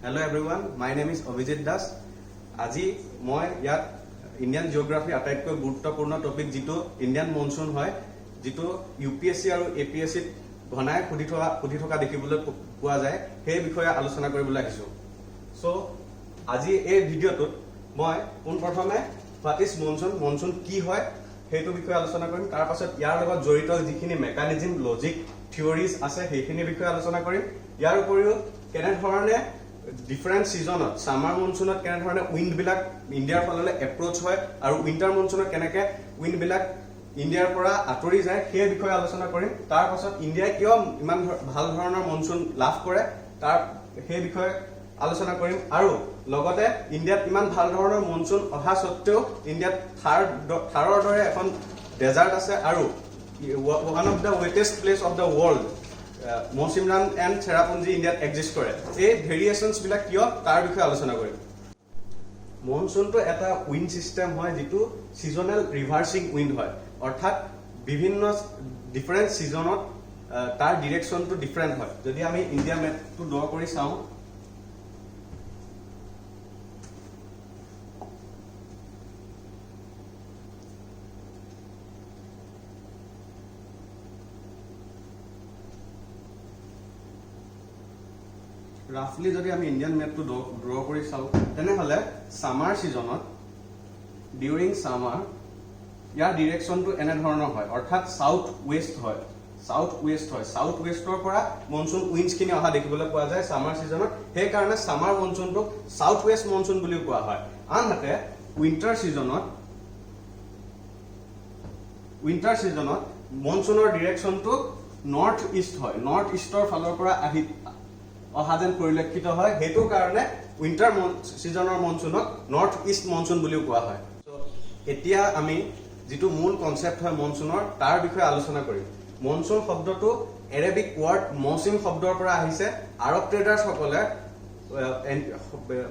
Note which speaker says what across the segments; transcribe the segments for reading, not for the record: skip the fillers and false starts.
Speaker 1: Hello everyone, my name is Abhijit Das. আজি মই ইয়াত ইন্ডিয়ান জিওগ্ৰাফি আটাইতকৈ গুৰুত্বপূৰ্ণ টপিক যেটো ইন্ডিয়ান মনসুন হয় যেটো ইউপিএসসি আৰু এপিএসসি ঘনাই সুধি থকা দেখিবলৈ পোৱা যায় সেই বিষয়ে আলোচনা কৰিবলৈ আহিছো। সো আজি এই ভিডিওটোত মই প্ৰথমে হোৱাট ইজ মনসুন কি হয় সেইটো বিষয়ে আলোচনা কৰিম। তাৰ পাছত ইয়াৰ লগত জড়িত যিখিনি মেকানিজম লজিক থিওৰিজ আছে সেইখিনি বিষয়ে আলোচনা কৰিম। ইয়াৰ উপৰিও কেনে ধৰণে ডিফাৰেন্ট সিজনত সামাৰ মনসুনত কেনে ধৰণে উইন্ড বিলাক ইণ্ডিয়াৰ ফাললৈ এপ্ৰোচ হয় আৰু উইন্টাৰ মনসুনত কেনেকে উইন্ড বিলাক ইণ্ডিয়াৰ পৰা আঁতৰি যায় সেই বিষয়ে আলোচনা কৰিম। তাৰ পাছত ইণ্ডিয়াই কিয় ইমান ভাল ধৰণৰ মনসুন লাভ কৰে তাৰ সেই বিষয়ে আলোচনা কৰিম। আৰু লগতে ইণ্ডিয়াত ইমান ভাল ধৰণৰ মনসুন অহা সত্ত্বেও ইণ্ডিয়াত থাৰৰ দৰে এখন ডেজাৰ্ট আছে আৰু one of the wettest place of the world Mawsynram and Cherrapunji ইণ্ডিয়াত এক্সিষ্ট কৰে। এই ভেৰিয়েশ্যনছ বিলাক কিয় তাৰ বিষয়ে আলোচনা কৰিম। মনসুনটো এটা উইণ্ড চিষ্টেম হয় যিটো ছিজনেল ৰিভাৰ্চিং উইণ্ড হয়, অৰ্থাৎ বিভিন্ন ডিফাৰেণ্ট ছিজনত তাৰ ডিৰেকশ্যনটো ডিফাৰেণ্ট হয়। যদি আমি ইণ্ডিয়া মেপটো ড্ৰ কৰি চাওঁ ৰাফলি যদি আমি ইণ্ডিয়ান মেপটো ড্ৰ কৰি চাওঁ তেনেহলে সামাৰ সিজনত ডিউৰিং সামাৰ ইয়াৰ ডিৰেকশ্যনটো এনে ধৰণৰ হয়, অৰ্থাৎ সাউথ ৱেষ্ট হয়। সাউথ ৱেষ্টৰ পৰা মনসুন উইণ্ডছখিনি অহা দেখিবলৈ পোৱা যায় সামাৰ সিজনত। সেইকাৰণে সামাৰ মনসুনটো সাউথ ৱেষ্ট মনসুন বুলিও কোৱা হয়। আনহাতে উইণ্টাৰ সিজনত মনসুনৰ ডিৰেকশ্যনটো নৰ্থ ইষ্ট হয়, নৰ্থ ইষ্টৰ ফালৰ পৰা অহা যেন পৰিলক্ষিত হয়। সেইটো কাৰণে উইণ্টাৰ সিজনৰ মনসুনক নৰ্থ ইষ্ট মনসুন বুলিও কোৱা হয়। এতিয়া আমি যিটো মূল কনসেপ্ট হয় মনসুনৰ তাৰ বিষয়ে আলোচনা কৰিম। মনসুন শব্দটো এৰেবিক ৱৰ্ড মৌচিম শব্দৰ পৰা আহিছে। আৰব ট্ৰেডাৰ্ছসকলে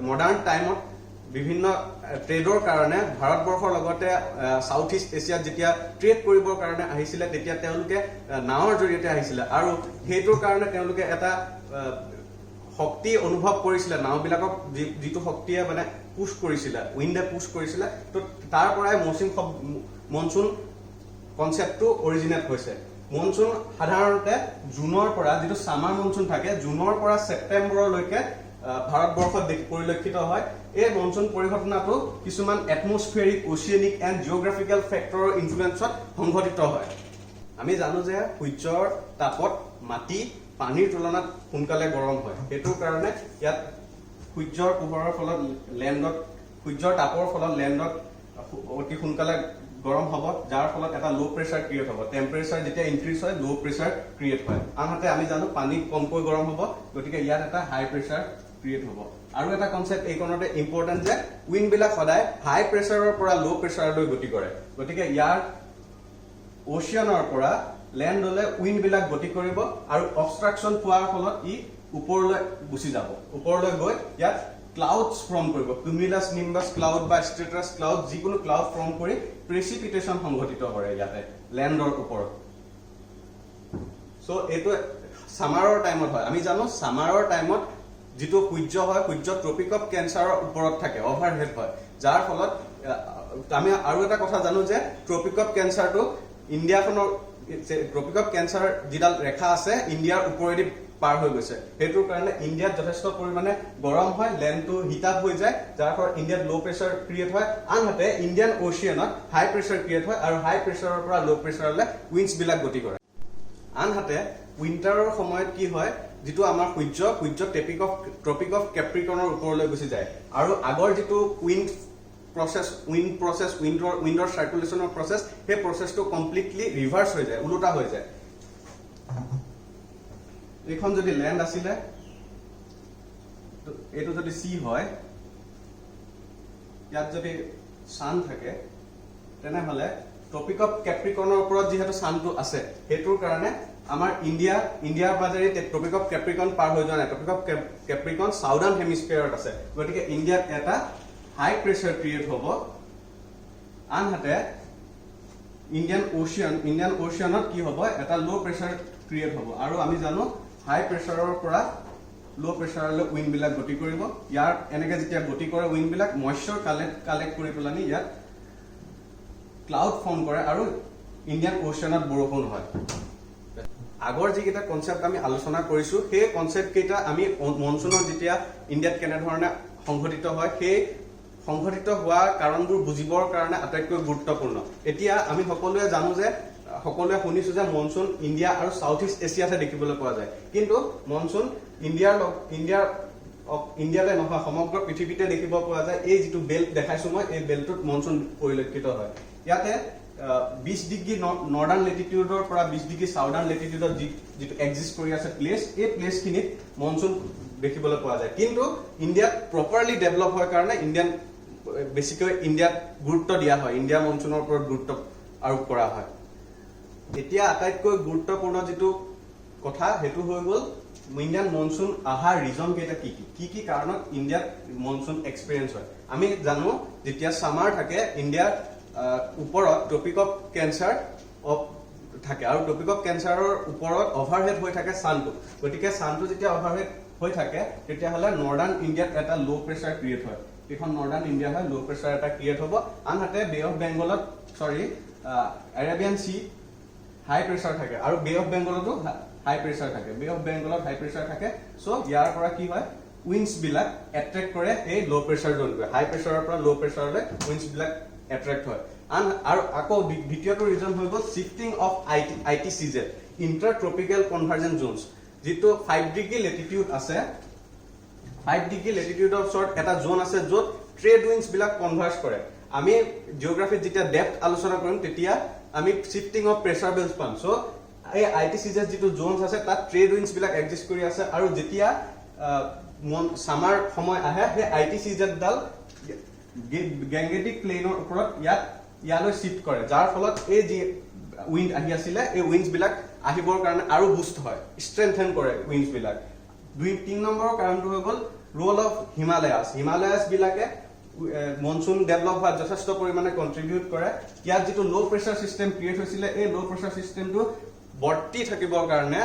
Speaker 1: মডাৰ্ণ টাইমত বিভিন্ন ট্ৰেডৰ কাৰণে ভাৰতবৰ্ষৰ লগতে সাউথ ইষ্ট এছিয়াত যেতিয়া ট্ৰেড কৰিবৰ কাৰণে আহিছিলে তেতিয়া তেওঁলোকে নাৱৰ জৰিয়তে আহিছিলে আৰু সেইটোৰ কাৰণে তেওঁলোকে এটা শক্তি অনুভৱ কৰিছিলে, নাওবিলাকক যিটো শক্তিয়ে মানে পুশ কৰিছিলে, উইণ্ডে পুশ কৰিছিলে। তো তাৰ পৰাই মনসুন কনচেপ্টটো অৰিজিনেট হৈছে। মনসুন সাধাৰণতে জুনৰ পৰা যিটো সামাৰ মনসুন থাকে জুনৰ পৰা ছেপ্টেম্বৰলৈকে ভাৰতবৰ্ষত পৰিলক্ষিত হয়। এই মনসুন পৰিঘটনাটো কিছুমান এটমস্ফিয়াৰিক অচিয়ানিক এণ্ড জিঅ'গ্ৰাফিকেল ফেক্টৰৰ ইনফ্লুৱেঞ্চত সংঘটিত হয়। আমি জানো যে সূৰ্যৰ তাপত মাটি পানীৰ তুলনাত সোনকালে গৰম হয়। সেইটোৰ কাৰণে ইয়াত সূৰ্যৰ পোহৰৰ ফলত সূৰ্যৰ তাপৰ ফলত লেণ্ডত অতি সোনকালে গৰম হ'ব, যাৰ ফলত এটা ল' প্ৰেছাৰ ক্ৰিয়েট হ'ব। টেম্পাৰেচাৰ যেতিয়া ইনক্ৰিজ হয় ল' প্ৰেছাৰ ক্ৰিয়েট হয়। আনহাতে আমি জানো পানী কমকৈ গৰম হ'ব, গতিকে ইয়াত এটা হাই প্ৰেছাৰ ক্ৰিয়েট হ'ব। আৰু এটা কনচেপ্ট এইকণতে ইম্পৰ্টেণ্ট যে উইণ্ড বিলাক সদায় হাই প্ৰেছাৰৰ পৰা ল' প্ৰেছাৰলৈ গতি কৰে। গতিকে ইয়াৰ অচিয়ানৰ পৰা লেণ্ডলৈ উইণ্ড বিলাক গতি কৰিব আৰু অবষ্ট্ৰাকশ্যন পোৱাৰ ফলত ই ওপৰলৈ গুচি যাব। ওপৰলৈ গৈ ইয়াত ক্লাউডছ ফৰ্ম কৰিব, কিউমুলাছ নিম্বাছ ক্লাউড বা ষ্ট্ৰেটাছ ক্লাউড, যিকোনো ক্লাউড ফৰ্ম কৰি প্ৰেচিপিটেশ্যন সংঘটিত কৰে ইয়াতে লেণ্ডৰ ওপৰত। চ' এইটো সামাৰৰ টাইমত হয়। আমি জানো সামাৰৰ টাইমত যিটো সূৰ্য হয় সূৰ্য ট্ৰপিক অফ কেঞ্চাৰৰ ওপৰত থাকে, অভাৰহেড হয়, যাৰ ফলত আমি আৰু এটা কথা জানো যে ট্ৰপিক অফ কেঞ্চাৰটো ইণ্ডিয়াখনৰ ট্ৰপিক অফ কেঞ্চাৰ যিডাল ৰেখা আছে ইণ্ডিয়াৰ ওপৰেদি পাৰ হৈ গৈছে। সেইটোৰ কাৰণে ইণ্ডিয়াত যথেষ্ট পৰিমাণে গৰম হয়, লেণ্ডটো হিট আপ হৈ যায়, যাৰ ফলত ইণ্ডিয়াত ল' প্ৰেছাৰ ক্ৰিয়েট হয়। আনহাতে ইণ্ডিয়ান অচিয়ানত হাই প্ৰেছাৰ ক্ৰিয়েট হয় আৰু হাই প্ৰেছাৰৰ পৰা ল' প্ৰেছাৰলৈ উইণ্ডছ বিলাক গতি কৰে। আনহাতে উইণ্টাৰৰ সময়ত কি হয়, যিটো আমাৰ সূৰ্য ট্ৰপিক অফ কেপ্ৰিকনৰ ওপৰলৈ গুচি যায় আৰু আগৰ যিটো উইণ্ডৰ চাৰ্কুলেশ্যনৰ প্ৰচেছ সেই প্ৰচেছটো কমপ্লিটলি ৰিভাৰ্চ হৈ যায়, ওলোটা হৈ যায়। এইখন যদি লেণ্ড আছিলে, এইটো যদি চি হয়, ইয়াত যদি ছান থাকে তেনেহলে ট্ৰপিক অফ কেপ্ৰিকনৰ ওপৰত যিহেতু ছানটো আছে সেইটোৰ কাৰণে আমাৰ ইণ্ডিয়াৰ মাজেৰে ট্ৰপিক অফ কেপ্ৰিকন পাৰ হৈ যোৱা নাই। ট্ৰপিক অফ কেপ্ৰিকন সাউদাৰ্ণ হেমিস্ফিয়াৰত আছে, গতিকে ইণ্ডিয়াত এটা হাই প্ৰেছাৰ ক্ৰিয়েট হ'ব। আনহাতে ইণ্ডিয়ান অচিয়ানত কি হ'ব, এটা ল' প্ৰেছাৰ ক্ৰিয়েট হ'ব। আৰু আমি জানো হাই প্ৰেছাৰৰ পৰা লো প্ৰেছাৰলৈ উইণ্ড বিলাক গতি কৰিব ইয়াৰ এনেকে যেতিয়া গতি কৰে উইণ্ড বিলাক মইশ্চাৰ কালেক্ট কৰি পেলানি ইয়াত ক্লাউড ফৰ্ম কৰে আৰু ইণ্ডিয়ান ওশানত বৰষুণ হয় আগৰ যিকেইটা কনসেপ্ট আমি আলোচনা কৰিছো সেই কনসেপ্ট কেইটা আমি মনসুনৰ যেতিয়া ইণ্ডিয়াত কেনে ধৰণে সংঘটিত হয় সেই সংঘটিত হোৱা কাৰণবোৰ বুজিবৰ কাৰণে আটাইতকৈ গুৰুত্বপূৰ্ণ এতিয়া আমি সকলোৱে জানো যে সকলোৱে শুনিছো যে মনসুন ইণ্ডিয়া আৰু সাউথ ইষ্ট এছিয়াতে দেখিবলৈ পোৱা যায় কিন্তু মনসুন ইণ্ডিয়াতে নহয় সমগ্ৰ পৃথিৱীতে দেখিব পোৱা যায় এই যিটো বেল্ট দেখাইছো মই এই বেল্টটোত মনসুন পৰিলক্ষিত হয় ইয়াতে 20 ডিগ্ৰী নৰ্দাৰ্ণ লেটিটিউডৰ পৰা 20 ডিগ্ৰী সাউদাৰ্ণ লেটিটিউডত যিটো এক্সিষ্ট কৰি আছে প্লেচ এই প্লেচখিনিত মনসুন দেখিবলৈ পোৱা যায় কিন্তু ইণ্ডিয়াত প্ৰপাৰলি ডেভেলপ হোৱাৰ কাৰণে বেছিকৈ ইণ্ডিয়াত গুৰুত্ব দিয়া হয় ইণ্ডিয়া মনসুনৰ ওপৰত গুৰুত্ব আৰোপ কৰা হয় এতিয়া আটাইতকৈ গুৰুত্বপূৰ্ণ যিটো কথা হেতু হৈ গ'ল ইণ্ডিয়ান মনসুন আহাৰ ৰিজন কেইটা কি কাৰণত ইণ্ডিয়াত মনসুন এক্সপেৰিয়েন্স হয় আমি জানো যেতিয়া সামাৰ থাকে ইণ্ডিয়াৰ ওপৰত টপিক অফ কেঞ্চাৰ থাকে আৰু টপিক অফ কেঞ্চাৰৰ ওপৰত অভাৰহেড হৈ থাকে সানটো গতিকে সানটো যেতিয়া অভাৰহেড হৈ থাকে তেতিয়াহ'লে নৰ্দাৰ্ণ ইণ্ডিয়াত এটা লো প্ৰেছাৰ ক্ৰিয়েট হয় এখন নৰ্দাৰ্ণ ইণ্ডিয়া হয় লো প্ৰেছাৰ এটা ক্ৰিয়েট হ'ব আনহাতে বে অফ বেংগলত এৰেবিয়ান সি হাই প্ৰেছাৰ থাকে আৰু বে অফ বেংগলতো হাই প্ৰেছাৰ থাকে বে অফ বেংগলত হাই প্ৰেছাৰ থাকে সো ইয়াৰ পৰা কি হয় উইন্ডছ বিলাক এট্ৰেক্ট কৰে এই লো প্ৰেছাৰ জোনটোৱে হাই প্ৰেছাৰৰ পৰা লো প্ৰেছাৰলৈ উইন্ডছ বিলাক এট্ৰেক্ট হয় আৰু আকৌ দ্বিতীয়টো ৰিজন হৈ গ'ল shifting of ITCZ inter tropical convergence Jones যিটো 5 ডিগ্ৰী লেটিটিউড আছে 5 ডিগ্ৰী লেটিটিউডৰ ওচৰত এটা জোন আছে য'ত ট্ৰেড উইন্ডছ বিলাক কনভাৰ্জ কৰে আমি জিওগ্ৰাফিত যেতিয়া ডেপথ আলোচনা কৰিম তেতিয়া আমি শিফটিং অফ প্ৰেছাৰ বেলছ পাম সো এই ITCZ যিটো জোনছ আছে তাত ট্ৰেড উইন্ডছ বিলাক এক্সিষ্ট কৰি আছে আৰু যেতিয়া সামাৰ সময় আহে সেই ITCZ ডাল গেংগেটিক প্লেনৰ ওপৰত ইয়ালৈ শিফট কৰে যাৰ ফলত এই যি উইণ্ড আহি আছিলে এই উইণ্ডছ বিলাক আহিবৰ কাৰণে আৰু বুষ্ট হয় ষ্ট্ৰেংথেন কৰে উইণ্ডছ বিলাক 3 নম্বৰৰ কাৰণটো হৈ গ'ল ৰোল অফ হিমালয়াছ বিলাকে মনসুন ডেভেলপ হোৱাত যথেষ্ট পৰিমাণে কন্ট্ৰিবিউট কৰে ইয়াত যিটো লো প্ৰেছাৰ সিস্টেম ক্ৰিয়েট হৈছিলে এই লো প্ৰেছাৰ সিস্টেমটো বৰ্তি থাকিবৰ কাৰণে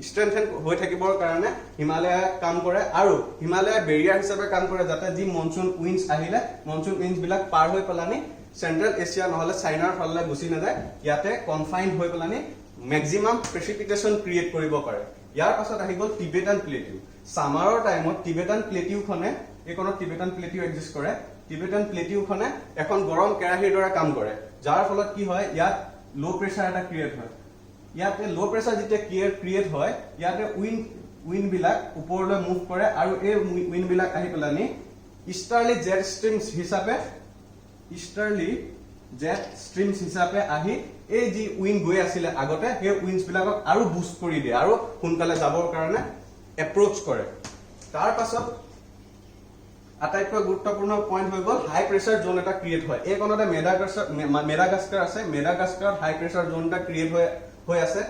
Speaker 1: ষ্ট্ৰেংথেন হৈ থাকিবৰ কাৰণে হিমালয় কাম কৰে আৰু হিমালয় বেৰিয়াৰ হিচাপে কাম কৰে যাতে যি মনসুন উইণ্ডছ আহিলে মনসুন উইণ্ডছ বিলাক পাৰ হৈ পেলানি চেন্ট্ৰেল এছিয়া নহলে চাইনাৰ ফালে গুচি নাযায় ইয়াতে কনফাইন্ড হৈ পেলানি ম্যাক্সিমাম প্ৰেচিপিটেশন ক্ৰিয়েট কৰিব পাৰে ইয়াৰ পাছত আহি গ'ল টিবেটান প্লেটিউ সামাৰৰ টাইমত টিবেটান প্লেটিউখনে এইকণত টিবেটান প্লেটিউ এক্সিষ্ট কৰে টিবেটান প্লেটিউখনে এখন গৰম কেৰাহীৰ দৰে কাম কৰে যাৰ ফলত কি হয় ইয়াত লো প্ৰেছাৰ এটা ক্ৰিয়েট হয় ইয়াতে লো প্ৰেছাৰ যেতিয়া ক্ৰিয়েট হয় ইয়াতে উইণ্ড বিলাক ওপৰলৈ মুভ কৰে আৰু এই উইণ্ড বিলাক আহি পেলানি ইষ্টাৰ্লি জেট ষ্ট্ৰীমছ হিচাপে আহি এই যি উইণ্ড গৈ আছিলে আগতে সেই উইণ্ডছ বিলাকক আৰু বুষ্ট কৰি দিয়ে আৰু সোনকালে যাবৰ কাৰণে এপ্ৰোচ কৰে তাৰ পাছত আটাইতকৈ গুৰুত্বপূৰ্ণ পইণ্ট হৈ গ'ল হাই প্ৰেছাৰ জোন এটা ক্ৰিয়েট হয় এই কোণতে মেডাগাস্কাৰ আছে মেডাগাস্কাৰত হাই প্ৰেছাৰ জোন এটা ক্ৰিয়েট হৈ আছে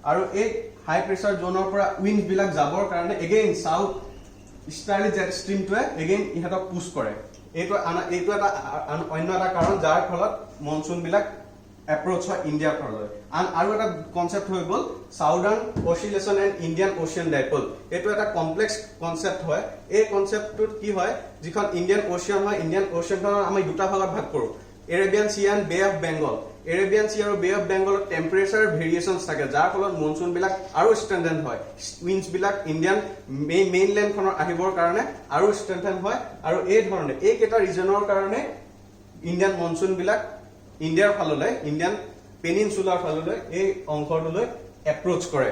Speaker 1: আৰু এই হাই প্ৰেছাৰ জোনৰ পৰা উইণ্ড বিলাক যাবৰ কাৰণে এগেইন সাউথ ইষ্টাৰ্লি জেট ষ্ট্ৰীমটোৱে এগেইন ইহঁতক পুশ কৰে এইটো এটা অন্য এটা কাৰণ যাৰ ফলত মনসুন বিলাক এপ্ৰোচ হয় ইণ্ডিয়াৰ ফাললৈ আৰু এটা কনসেপ্ট হৈ গ'ল সাউদাৰ্ণ অচিলেশ্যন এণ্ড ইণ্ডিয়ান অচিয়ান ডাইপল এইটো এটা কমপ্লেক্স কনসেপ্ট হয় এই কনসেপ্টটোত কি হয় যিখন ইণ্ডিয়ান অচিয়ান হয় ইণ্ডিয়ান অচিয়ানখনৰ আমি দুটা ভাগত ভাগ কৰোঁ Arabian sea and bay of Bengal Arabian sea আৰু বে অফ বেংগলত টেম্পাৰেচাৰ ভেৰিয়েশ্যনছ থাকে যাৰ ফলত মনসুন বিলাক আৰু ষ্ট্ৰেংথেন হয় উইণ্ডছ বিলাক ইণ্ডিয়ান মেইনলেণ্ডখনৰ আহিবৰ কাৰণে আৰু ষ্ট্ৰেংথেন হয় আৰু এই ধৰণে এইকেইটা ৰিজনৰ কাৰণে ইণ্ডিয়ান মনসুন বিলাক ইণ্ডিয়াৰ ফাললৈ ইণ্ডিয়ান পেনিনচুলাৰ ফাললৈ এই অংশটোলৈ এপ্ৰোচ কৰে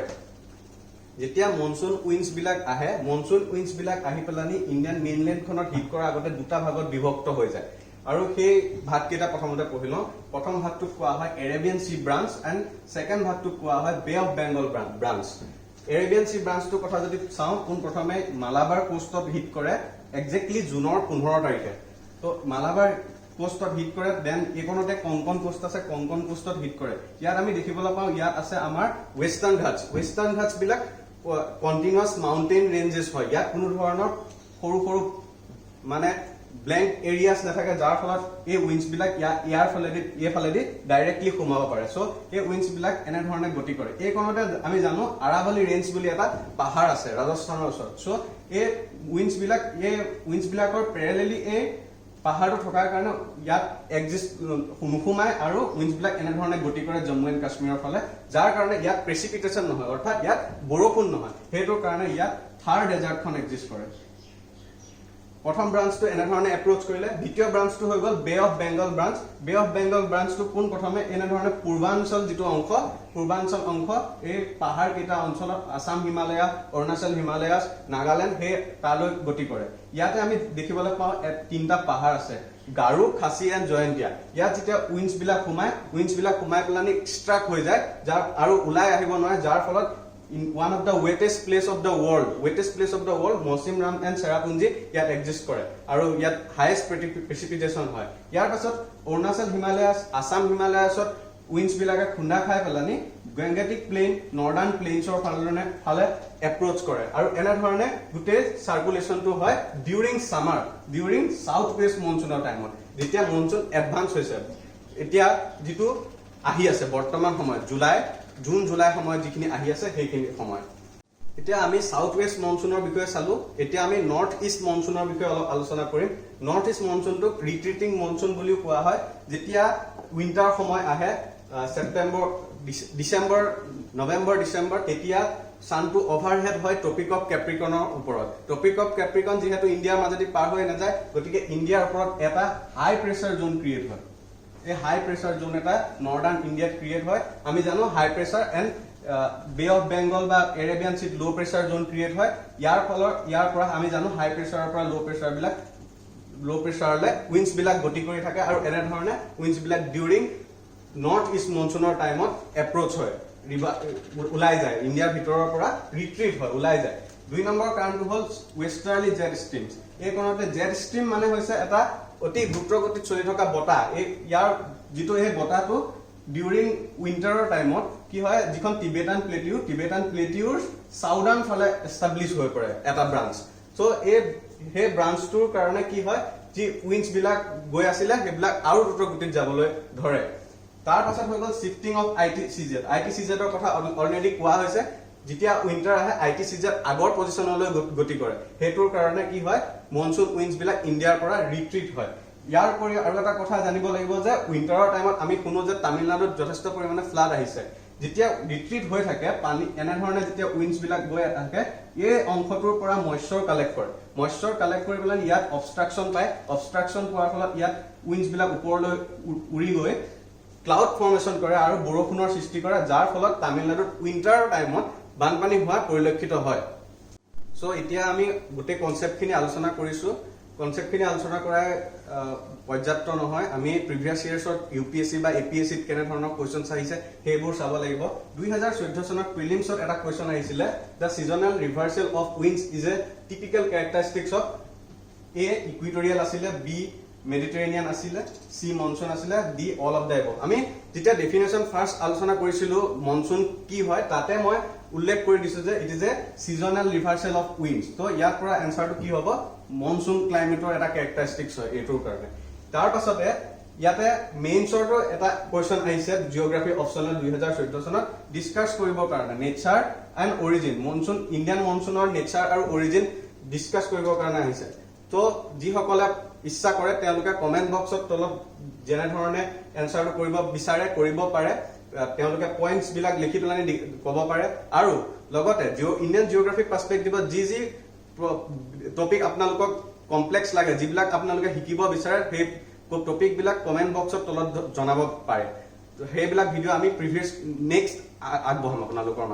Speaker 1: যেতিয়া মনসুন উইণ্ডছ বিলাক আহে মনসুন উইণ্ডছ বিলাক আহি পেলানি ইণ্ডিয়ান মেইনলেণ্ডখনত হিট কৰাৰ আগতে দুটা ভাগত বিভক্ত হৈ যায় আৰু সেই ভাগকেইটা প্ৰথমতে পঢ়ি লওঁ প্ৰথম ভাগটোক কোৱা হয় Arabian sea branch and second ভাগটোক কোৱা হয় bay of Bengal branch Arabian sea ব্ৰাঞ্চটোৰ কথা যদি চাওঁ পোনপ্ৰথমে মালাবাৰ কোষ্টত হিট কৰে একজেক্টলি জুনৰ 15 তাৰিখে তো মালাবাৰ কোষ্টত হিট কৰে দেন এইকণতে কংকন কোষ্ট আছে কংকন কোষ্টত হিট কৰে ইয়াত আমি দেখিবলৈ পাওঁ ইয়াত আছে আমাৰ ৱেষ্টাৰ্ণ ঘাটছ বিলাক কণ্টিনিউৱাছ মাউণ্টেইন ৰেঞ্জেছ হয় ইয়াত কোনো ধৰণৰ সৰু সৰু মানে ব্লেংক এৰিয়াছ নাথাকে যাৰ ফলত এই উইণ্ডছ বিলাক ইয়াৰ ফালেদি ডাইৰেক্টলি সোমাব পাৰে সো এই উইণ্ডছ বিলাক এনে ধৰণে গতি কৰে এই কোণতে আমি জানো আৰাৱলী ৰেঞ্জ বুলি এটা পাহাৰ আছে ৰাজস্থানৰ ওচৰত সো এই উইণ্ডছ বিলাকৰ প্যাৰেলেলি এই পাহাৰটো থকাৰ কাৰণে ইয়াত এক্সিষ্ট নুসুমাই আৰু উইণ্ডছ বিলাক এনে ধৰণে গতি কৰে জম্মু এণ্ড কাশ্মীৰৰ ফালে যাৰ কাৰণে ইয়াত প্ৰেচিপিটেশ্যন নহয় অৰ্থাৎ ইয়াত বৰষুণ নহয় সেইটোৰ কাৰণে ইয়াত থাৰ ডেজাৰ্টখন এক্সিষ্ট কৰে প্ৰথম ব্ৰাঞ্চটো এনে ধৰণে এপ্ৰোচ কৰিলে দ্বিতীয় ব্ৰাঞ্চটো হৈ গ'ল বে অফ বেংগল ব্ৰাঞ্চটো কোন প্ৰথমে এনে ধৰণে পূৰ্বাঞ্চল যিটো অংশ এই পাহাৰ কেইটা অঞ্চলত আসাম হিমালয় অৰুণাচল হিমালয়াছ নাগালেণ্ড হে তালৈ গতি কৰে ইয়াতে আমি দেখিবলৈ পাওঁ তিনটা পাহাৰ আছে গাৰু খাসী এণ্ড জয়ন্তীয়া ইয়াত যেতিয়া উইণ্ডছ বিলাক সোমাই পেলানি ষ্ট্ৰাক হৈ যায় যাৰ আৰু ওলাই আহিব নোৱাৰে যাৰ ফলত in one of the wettest place of the world Mosim Ram and Serapunji yat exist kore aru yat highest precipitation hoy yar pasot Arunachal Himalayas Assam Himalayas winds bilage khunda khai pelani Gangetic Plain Northern Plains or phale approach kore aru ena dhorone gute circulation to hoy during summer during southwest monsoon time jetia monsoon advance hoise etia jitu ahi ase bortoman samoy June July সময়ত যিখিনি আহি আছে সেইখিনি সময় এতিয়া আমি south West মনসুনৰ বিষয়ে চালো এতিয়া আমি নৰ্থ ইষ্ট মনসুনৰ বিষয়ে অলপ আলোচনা কৰিম নৰ্থ ইষ্ট মনসুনটো ৰিট্ৰিটিং মনসুন বুলি কোৱা হয় যেতিয়া উইন্টাৰ সময় আহে নৱেম্বৰ ডিসেম্বৰ তেতিয়া সানটো ওভাৰহেড হয় টপিক অফ কেপ্ৰিকনৰ ওপৰত টপিক অফ কেপ্ৰিকন যেহেতু ইণ্ডিয়াৰ মাজেদি পাৰ হৈ নাযায় গতিকে ইণ্ডিয়াৰ ওপৰত এটা হাই প্ৰেছাৰ জোন ক্ৰিয়েট হয় এই হাই প্ৰেছাৰ জোন এটা নৰ্দাৰ্ণ ইণ্ডিয়াত ক্ৰিয়েট হয় আমি জানো high pressure and bay of Bengal বা এৰেবিয়ান চিত লো প্ৰেছাৰ জোন ক্ৰিয়েট হয় ইয়াৰ পৰা আমি জানো হাই প্ৰেছাৰৰ পৰা লো প্ৰেছাৰলৈ উইণ্ডছ বিলাক গতি কৰি থাকে আৰু এনে ধৰণে উইণ্ডছ বিলাক ডিউৰিং নৰ্থ ইষ্ট মনসুনৰ টাইমত এপ্ৰোচ হয় ওলাই যায় ইণ্ডিয়াৰ ভিতৰৰ পৰা ৰিট্ৰিট হয় ওলাই যায় দুই নম্বৰ কাৰণটো হ'ল ৱেষ্টাৰ্লি জেট ষ্ট্ৰীমছ এই কোণতে জেট ষ্ট্ৰীম মানে হৈছে এটা অতি দ্ৰুতগতিত চলি থকা বতাহ ইয়াৰ যিটো এই বতাহটো ডিউৰিং উইন্টাৰৰ টাইমত কি হয় যিখন টিবেটান প্লেটিউৰ সাউদাৰ্ণ ফালে এষ্টাব্লিছ হৈ পৰে এটা ব্ৰাঞ্চ সো এই ব্ৰাঞ্চটোৰ কাৰণে কি হয় যি উইণ্ডছ বিলাক গৈ আছিলে সেইবিলাক আৰু দ্ৰুতগতিত যাবলৈ ধৰে তাৰ পাছত হৈ গ'ল শিফটিং অফ আইটিচিজেটৰ কথা অলৰেডি কোৱা হৈছে যেতিয়া উইন্টাৰ আহে আইটিচিজেট আগৰ পজিশনলৈ গতি কৰে হেতুৰ কাৰণে কি হয় মনসুন উইণ্ডছ বিলাক ইণ্ডিয়াৰ পৰা ৰিট্ৰিট হয় ইয়াৰ উপৰি আৰু এটা কথা জানিব লাগিব যে উইন্টাৰৰ টাইমত আমি শুনো যে তামিলনাডুত যথেষ্ট পৰিমাণে ফ্লাড আহিছে যেতিয়া ৰিট্ৰিট হৈ থাকে পানী এনে ধৰণে যেতিয়া উইণ্ডছ বিলাক গৈ থাকে এই অংশটোৰ পৰা মইশ্চাৰ কালেক্ট কৰি পেলাই ইয়াত অবষ্ট্ৰাকচন পোৱাৰ ফলত ইয়াত উইণ্ডছ বিলাক ওপৰলৈ উৰি গৈ ক্লাউড ফৰ্মেশ্যন কৰে আৰু বৰষুণৰ সৃষ্টি কৰে যাৰ ফলত তামিলনাডুত উইন্টাৰৰ টাইমত বানপানী হোৱা পৰিলক্ষিত হয় সো এতিয়া আমি গোটেই কনসেপ্টখিনি আলোচনা কৰিছো কনসেপ্টখিনি আলোচনা কৰাই পৰ্যাপ্ত নহয় আমি প্ৰিভিয়াস ইয়াৰ্ছত ইউপিএসসি বা এপিএসসিত কেনে ধৰণৰ কোৱেশ্চনছ আহিছে সেইবোৰ চাব লাগিব 2014 চনত প্ৰিলিমছত এটা কোৱেশ্চন আহিছিল the seasonal reversal of winds is a typical characteristics of a equatorial আছিলে বি মেডিটেৰেনিয়ান আছিলে সি মনসুন আছিলে D all of the above আমি যেতিয়া ডেফিনেশন ফাৰ্স্ট আলোচনা কৰিছিলো মনসুন কি হয় তাতে মই উল্লেখ কৰি দিছো যে it is a seasonal reversal of winds তো ইয়াৰ পৰা এনসাৰটো কি হ'ব মনসুন ক্লাইমেটৰ এটা ক্যাৰেক্টাৰিষ্টিক্স হয় এটোৰ কাৰণে তাৰ পাছতে ইয়াতে মেইনছৰটো এটা কোৱেশ্চন আহিছে জিওগ্ৰাফি অপচনেল 2014 চনত ডিসকাস কৰিবৰ কাৰণে nature and origin monsoon Indian মনসুনৰ নেচাৰ আৰু অৰিজিন ডিসকাস কৰিবৰ কাৰণে আহিছে তো যিসকলে ইচ্ছা কৰে তেওঁলোকে কমেন্ট বক্সত তলত যেনে ধৰণে এনসাৰটো কৰিব বিচাৰে কৰিব পাৰে তেওঁলোকে পইণ্টছ বিলাক লিখি পেলানি ক'ব পাৰে আৰু লগতে ইণ্ডিয়ান জিওগ্ৰাফিক পাৰ্সপেক্টিভত যি টপিক আপোনালোকক কমপ্লেক্স লাগে যিবিলাক আপোনালোকে শিকিব বিচাৰে সেই টপিক বিলাক কমেন্ট বক্সত তলত জনাব পাৰে সেইবিলাক ভিডিও আমি প্ৰিভিয়াস নেক্সট আগবঢ়াম আপোনালোকৰ